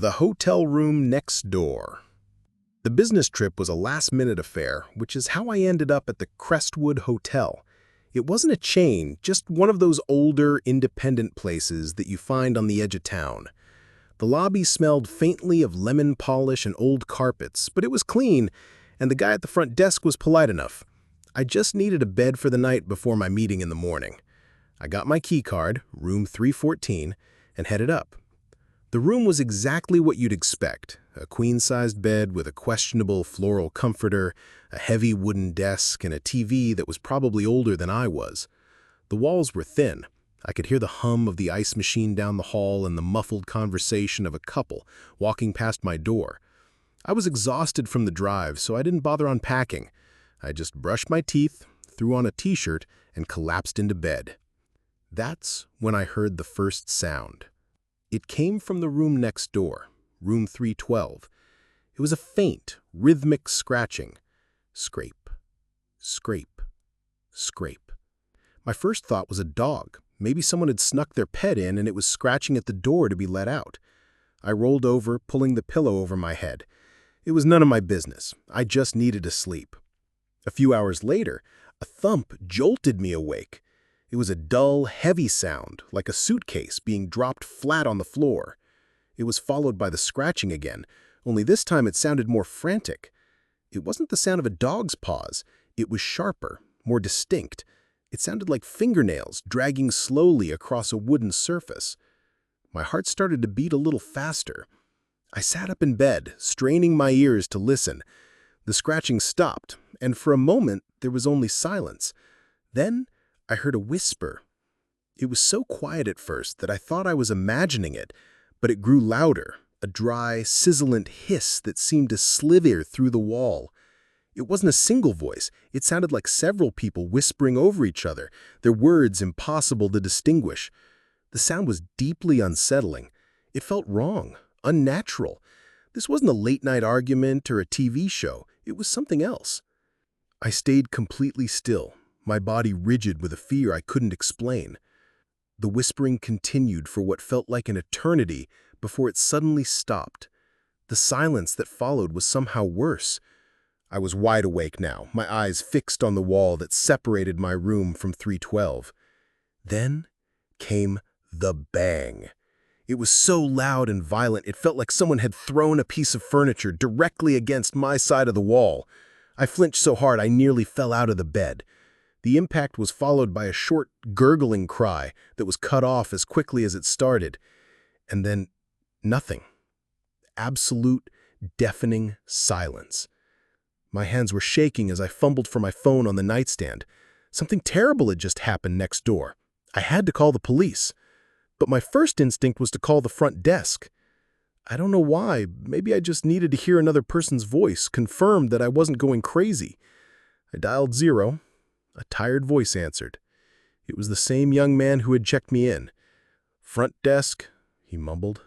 The hotel room next door. The business trip was a last-minute affair, which is how I ended up at the Crestwood Hotel. It wasn't a chain, just one of those older, independent places that you find on the edge of town. The lobby smelled faintly of lemon polish and old carpets, but it was clean, and the guy at the front desk was polite enough. I just needed a bed for the night before my meeting in the morning. I got my key card, room 314, and headed up. The room was exactly what you'd expect, a queen-sized bed with a questionable floral comforter, a heavy wooden desk, and a TV that was probably older than I was. The walls were thin. I could hear the hum of the ice machine down the hall and the muffled conversation of a couple walking past my door. I was exhausted from the drive, so I didn't bother unpacking. I just brushed my teeth, threw on a t-shirt, and collapsed into bed. That's when I heard the first sound. It came from the room next door, room 312. It was a faint, rhythmic scratching. Scrape, scrape, scrape. My first thought was a dog. Maybe someone had snuck their pet in and it was scratching at the door to be let out. I rolled over, pulling the pillow over my head. It was none of my business. I just needed to sleep. A few hours later, a thump jolted me awake. It was a dull, heavy sound, like a suitcase being dropped flat on the floor. It was followed by the scratching again, only this time it sounded more frantic. It wasn't the sound of a dog's paws. It was sharper, more distinct. It sounded like fingernails dragging slowly across a wooden surface. My heart started to beat a little faster. I sat up in bed, straining my ears to listen. The scratching stopped, and for a moment there was only silence. Then I heard a whisper. It was so quiet at first that I thought I was imagining it, but it grew louder, a dry, sizzlant hiss that seemed to slither through the wall. It wasn't a single voice. It sounded like several people whispering over each other, their words impossible to distinguish. The sound was deeply unsettling. It felt wrong, unnatural. This wasn't a late-night argument or a TV show. It was something else. I stayed completely still, my body rigid with a fear I couldn't explain. The whispering continued for what felt like an eternity before it suddenly stopped. The silence that followed was somehow worse. I was wide awake now, my eyes fixed on the wall that separated my room from 312. Then came the bang. It was so loud and violent it felt like someone had thrown a piece of furniture directly against my side of the wall. I flinched so hard I nearly fell out of the bed. The impact was followed by a short, gurgling cry that was cut off as quickly as it started. And then, nothing. Absolute, deafening silence. My hands were shaking as I fumbled for my phone on the nightstand. Something terrible had just happened next door. I had to call the police. But my first instinct was to call the front desk. I don't know why. Maybe I just needed to hear another person's voice, confirm that I wasn't going crazy. I dialed 0. A tired voice answered. It was the same young man who had checked me in. "Front desk," he mumbled.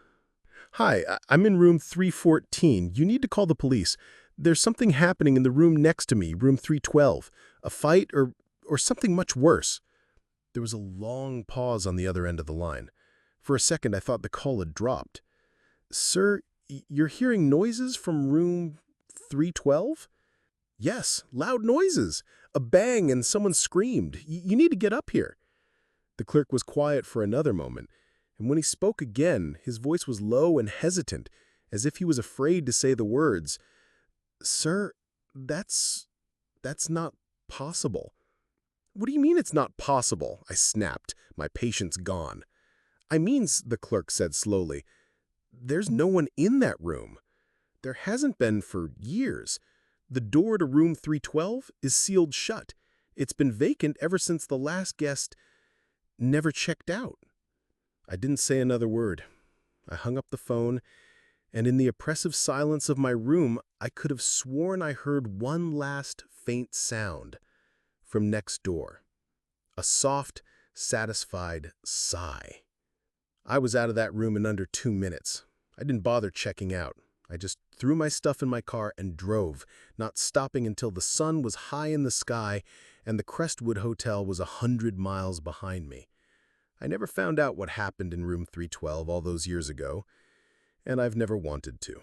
"Hi, I'm in room 314. You need to call the police. There's something happening in the room next to me, room 312. A fight or something much worse." There was a long pause on the other end of the line. For a second, I thought the call had dropped. "Sir, you're hearing noises from room 312? "Yes, loud noises. A bang and someone screamed. You need to get up here." The clerk was quiet for another moment, and when he spoke again, his voice was low and hesitant, as if he was afraid to say the words. "Sir, that's not possible." "What do you mean it's not possible?" I snapped, my patience gone. "I mean," the clerk said slowly, "there's no one in that room. There hasn't been for years. The door to room 312 is sealed shut. It's been vacant ever since the last guest never checked out." I didn't say another word. I hung up the phone, and in the oppressive silence of my room, I could have sworn I heard one last faint sound from next door. A soft, satisfied sigh. I was out of that room in under 2 minutes. I didn't bother checking out. I just threw my stuff in my car and drove, not stopping until the sun was high in the sky and the Crestwood Hotel was 100 miles behind me. I never found out what happened in room 312 all those years ago. and I've never wanted to.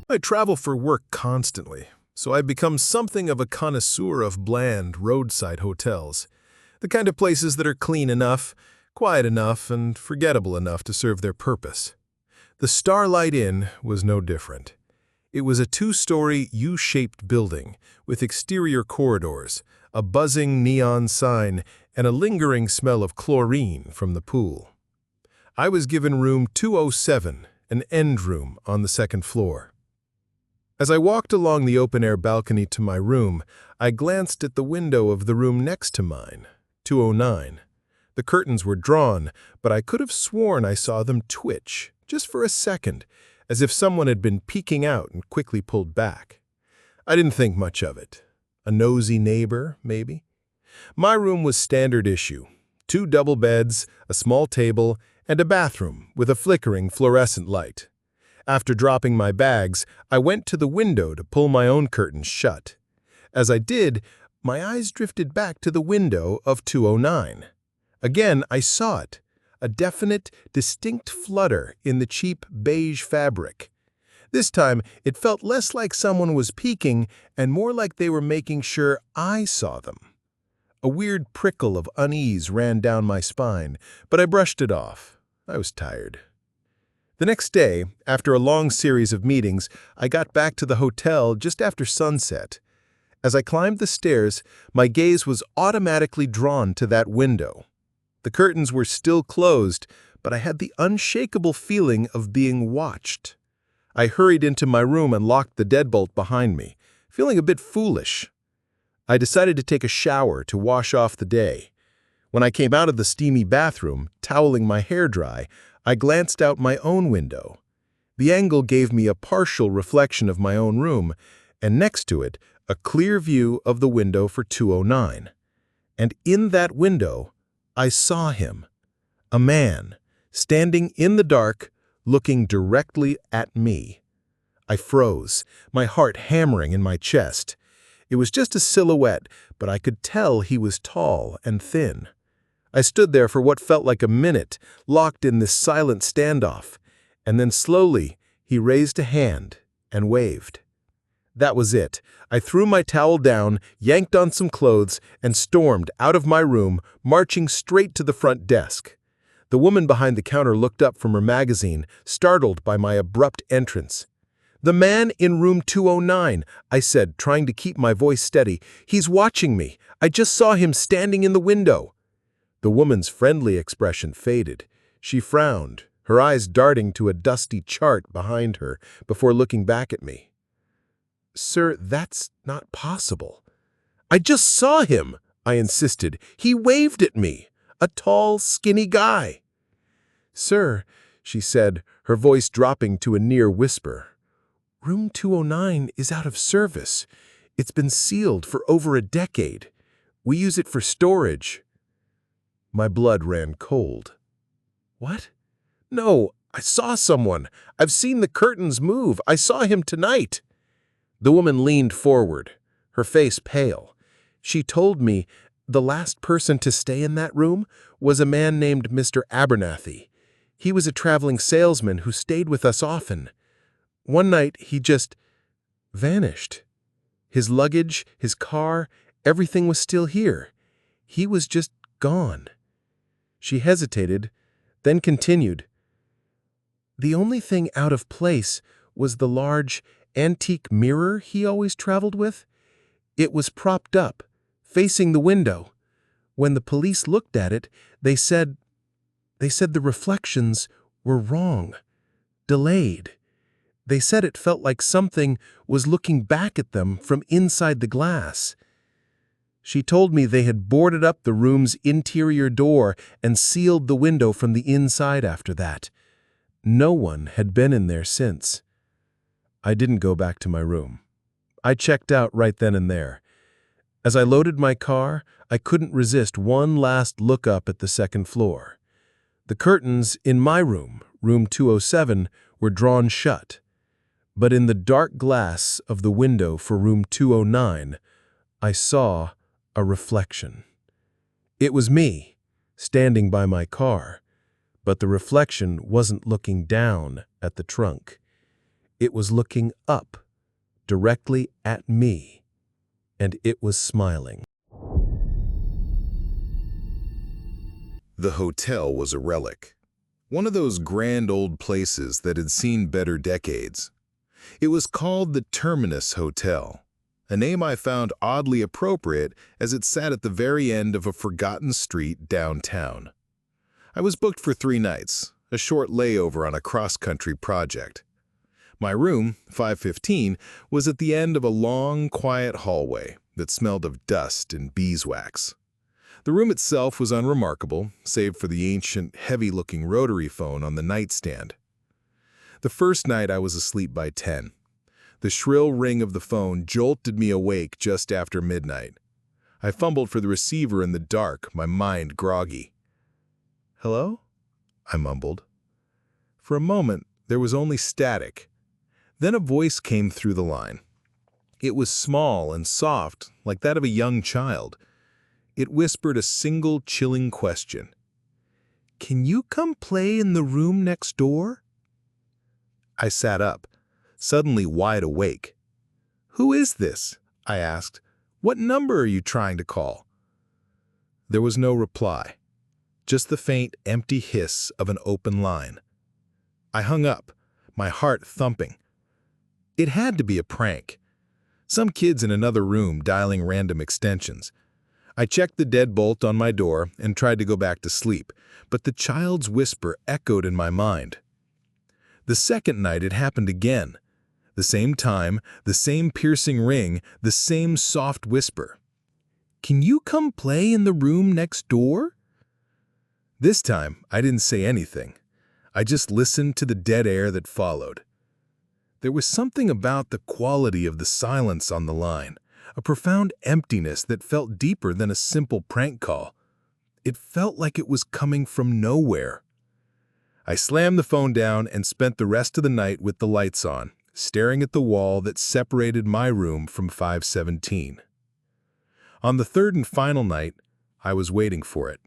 I travel for work constantly, so I've become something of a connoisseur of bland roadside hotels, the kind of places that are clean enough, quiet enough, and forgettable enough to serve their purpose. The Starlight Inn was no different. It was a two-story U-shaped building with exterior corridors, a buzzing neon sign, and a lingering smell of chlorine from the pool. I was given room 207, an end room on the second floor. As I walked along the open-air balcony to my room, I glanced at the window of the room next to mine, 209. The curtains were drawn, but I could have sworn I saw them twitch, just for a second, as if someone had been peeking out and quickly pulled back. I didn't think much of it. A nosy neighbor, maybe? My room was standard issue. 2 double beds, a small table, and a bathroom with a flickering fluorescent light. After dropping my bags, I went to the window to pull my own curtains shut. As I did, my eyes drifted back to the window of 209. Again, I saw it, a definite, distinct flutter in the cheap beige fabric. This time, it felt less like someone was peeking and more like they were making sure I saw them. A weird prickle of unease ran down my spine, but I brushed it off. I was tired. The next day, after a long series of meetings, I got back to the hotel just after sunset. As I climbed the stairs, my gaze was automatically drawn to that window. The curtains were still closed, but I had the unshakable feeling of being watched. I hurried into my room and locked the deadbolt behind me, feeling a bit foolish. I decided to take a shower to wash off the day. When I came out of the steamy bathroom, toweling my hair dry, I glanced out my own window. The angle gave me a partial reflection of my own room, and next to it, a clear view of the window for 209. And in that window, I saw him, a man, standing in the dark, looking directly at me. I froze, my heart hammering in my chest. It was just a silhouette, but I could tell he was tall and thin. I stood there for what felt like a minute, locked in this silent standoff, and then slowly he raised a hand and waved. That was it. I threw my towel down, yanked on some clothes, and stormed out of my room, marching straight to the front desk. The woman behind the counter looked up from her magazine, startled by my abrupt entrance. "The man in room 209, I said, trying to keep my voice steady. "He's watching me. I just saw him standing in the window." The woman's friendly expression faded. She frowned, her eyes darting to a dusty chart behind her before looking back at me. "Sir, that's not possible." "I just saw him," I insisted. "He waved at me. A tall, skinny guy." "Sir," she said, her voice dropping to a near whisper, "room 209 is out of service. It's been sealed for over a decade. We use it for storage." My blood ran cold. "What?" "No, I saw someone. I've seen the curtains move. I saw him tonight." The woman leaned forward, her face pale. She told me the last person to stay in that room was a man named Mr. Abernathy. He was a traveling salesman who stayed with us often. One night, he just vanished. His luggage, his car, everything was still here. He was just gone. She hesitated, then continued. The only thing out of place was the large, antique mirror he always traveled with. It was propped up, facing the window. When the police looked at it, they said the reflections were wrong, delayed. They said it felt like something was looking back at them from inside the glass. She told me they had boarded up the room's interior door and sealed the window from the inside after that. No one had been in there since. I didn't go back to my room. I checked out right then and there. As I loaded my car, I couldn't resist one last look up at the second floor. The curtains in my room, room 207, were drawn shut. But in the dark glass of the window for room 209, I saw a reflection. It was me, standing by my car, But the reflection wasn't looking down at the trunk. It was looking up, directly at me, and it was smiling. The hotel was a relic. One of those grand old places that had seen better decades. It was called the Terminus Hotel, a name I found oddly appropriate as it sat at the very end of a forgotten street downtown. I was booked for 3 nights, a short layover on a cross-country project. My room, 515, was at the end of a long, quiet hallway that smelled of dust and beeswax. The room itself was unremarkable, save for the ancient, heavy-looking rotary phone on the nightstand. The first night I was asleep by 10. The shrill ring of the phone jolted me awake just after midnight. I fumbled for the receiver in the dark, my mind groggy. "Hello?" I mumbled. For a moment, there was only static. Then a voice came through the line. It was small and soft, like that of a young child. It whispered a single chilling question. "Can you come play in the room next door?" I sat up, suddenly wide awake. "Who is this?" I asked. "What number are you trying to call?" There was no reply, just the faint, empty hiss of an open line. I hung up, my heart thumping. It had to be a prank. Some kids in another room dialing random extensions. I checked the deadbolt on my door and tried to go back to sleep, but the child's whisper echoed in my mind. The second night it happened again. The same time, the same piercing ring, the same soft whisper. "Can you come play in the room next door?" This time, I didn't say anything. I just listened to the dead air that followed. There was something about the quality of the silence on the line, a profound emptiness that felt deeper than a simple prank call. It felt like it was coming from nowhere. I slammed the phone down and spent the rest of the night with the lights on, staring at the wall that separated my room from 517. On the third and final night, I was waiting for it.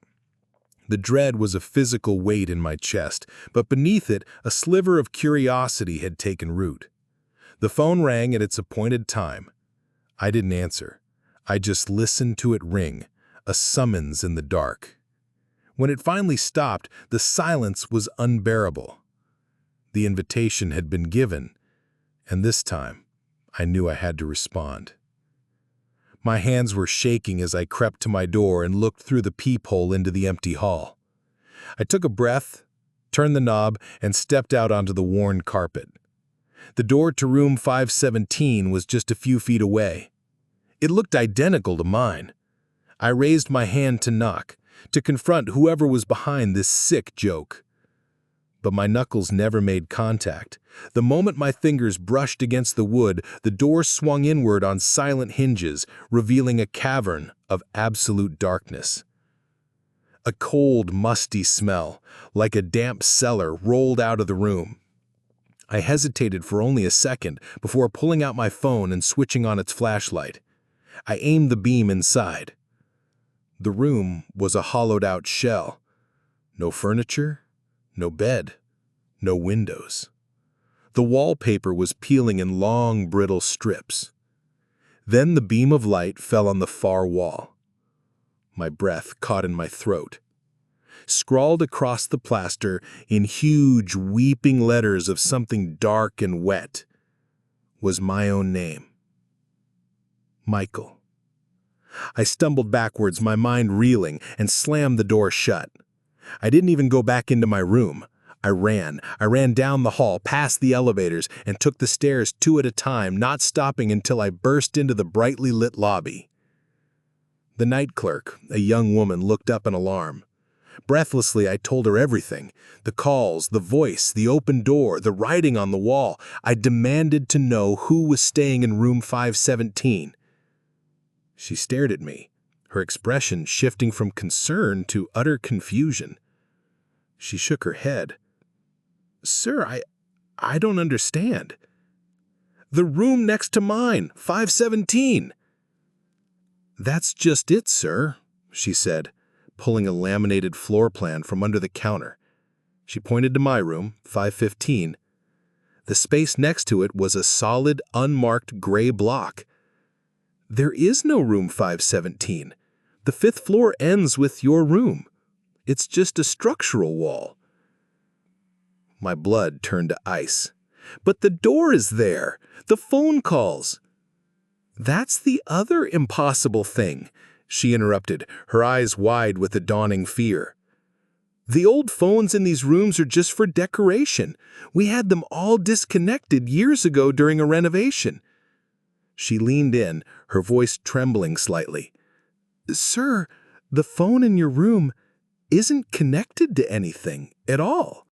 The dread was a physical weight in my chest, but beneath it, a sliver of curiosity had taken root. The phone rang at its appointed time. I didn't answer. I just listened to it ring, a summons in the dark. When it finally stopped, the silence was unbearable. The invitation had been given, and this time, I knew I had to respond. My hands were shaking as I crept to my door and looked through the peephole into the empty hall. I took a breath, turned the knob, and stepped out onto the worn carpet. The door to room 517 was just a few feet away. It looked identical to mine. I raised my hand to knock, to confront whoever was behind this sick joke. But my knuckles never made contact. The moment my fingers brushed against the wood, the door swung inward on silent hinges, revealing a cavern of absolute darkness. A cold, musty smell, like a damp cellar, rolled out of the room. I hesitated for only a second before pulling out my phone and switching on its flashlight. I aimed the beam inside. The room was a hollowed-out shell. No furniture, no bed, no windows. The wallpaper was peeling in long, brittle strips. Then the beam of light fell on the far wall. My breath caught in my throat. Scrawled across the plaster in huge, weeping letters of something dark and wet was my own name. Michael. I stumbled backwards, my mind reeling, and slammed the door shut. I didn't even go back into my room. I ran down the hall, past the elevators, and took the stairs 2 at a time, not stopping until I burst into the brightly lit lobby. The night clerk, a young woman, looked up in alarm. Breathlessly, I told her everything. The calls, the voice, the open door, the writing on the wall. I demanded to know who was staying in room 517. She stared at me, her expression shifting from concern to utter confusion. She shook her head. "Sir, I don't understand." "The room next to mine, 517. "That's just it, sir," she said, pulling a laminated floor plan from under the counter. She pointed to my room, 515. The space next to it was a solid, unmarked gray block. There is no room 517. The 5th floor ends with your room. It's just a structural wall. My blood turned to ice. But the door is there. The phone calls. That's the other impossible thing, she interrupted, her eyes wide with a dawning fear. The old phones in these rooms are just for decoration. We had them all disconnected years ago during a renovation. She leaned in, her voice trembling slightly. Sir, the phone in your room isn't connected to anything at all.